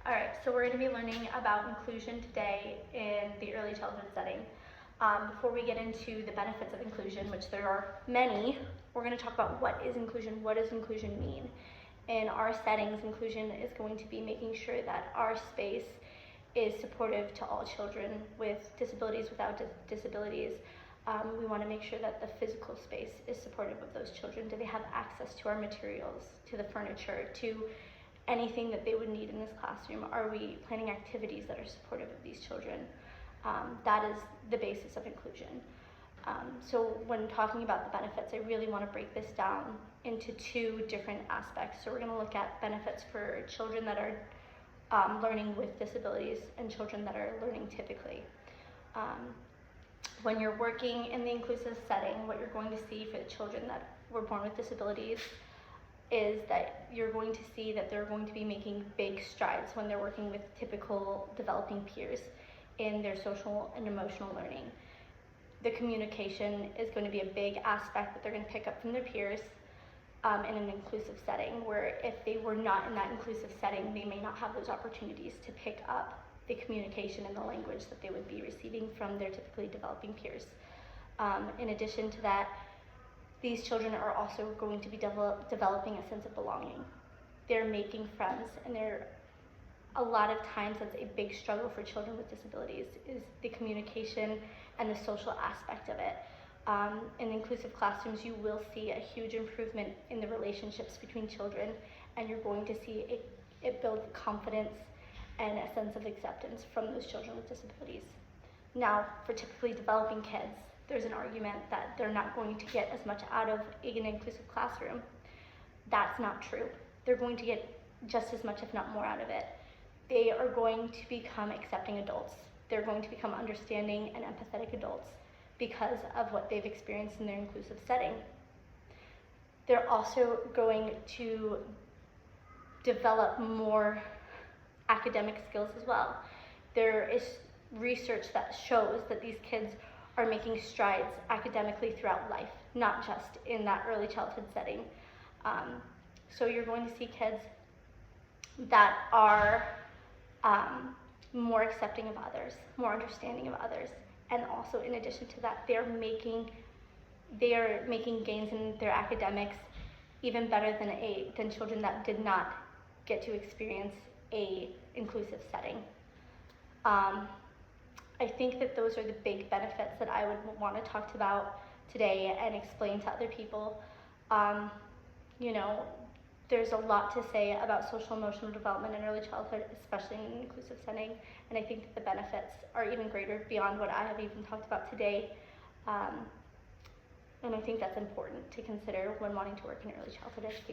Alright, so we're going to be learning about inclusion today in the early childhood setting. Before we get into the benefits of inclusion, which there are many, we're going to talk about what is inclusion mean. In our settings, inclusion is going to be making sure that our space is supportive to all children with disabilities, without disabilities. We want to make sure that the physical space is supportive of those children. Do they have access to our materials, to the furniture, to anything that they would need in this classroom? Are we planning activities that are supportive of these children? That is the basis of inclusion. So when talking about the benefits, I really want to break this down into two different aspects. So we're going to look at benefits for children that are learning with disabilities and children that are learning typically. When you're working in the inclusive setting, what you're going to see for the children that were born with disabilities is that you're going to see that they're going to be making big strides when they're working with typical developing peers in their social and emotional learning. The communication is going to be a big aspect that they're going to pick up from their peers in an inclusive setting, where if they were not in that inclusive setting, they may not have those opportunities to pick up the communication and the language that they would be receiving from their typically developing peers. In addition to that, these children are also going to be developing a sense of belonging. They're making friends, and a lot of times that's a big struggle for children with disabilities, is the communication and the social aspect of it. In inclusive classrooms, you will see a huge improvement in the relationships between children, and you're going to see it build confidence and a sense of acceptance from those children with disabilities. Now, for typically developing kids, there's an argument that they're not going to get as much out of an inclusive classroom. That's not true. They're going to get just as much, if not more, out of it. They are going to become accepting adults. They're going to become understanding and empathetic adults because of what they've experienced in their inclusive setting. They're also going to develop more academic skills as well. There is research that shows that these kids are making strides academically throughout life, not just in that early childhood setting. So you're going to see kids that are more accepting of others, more understanding of others, and also in addition to that, they're making gains in their academics even better than children that did not get to experience a inclusive setting. I think that those are the big benefits that I would want to talk about today and explain to other people. There's a lot to say about social emotional development in early childhood, especially in an inclusive setting, and I think that the benefits are even greater beyond what I have even talked about today. And I think that's important to consider when wanting to work in early childhood education.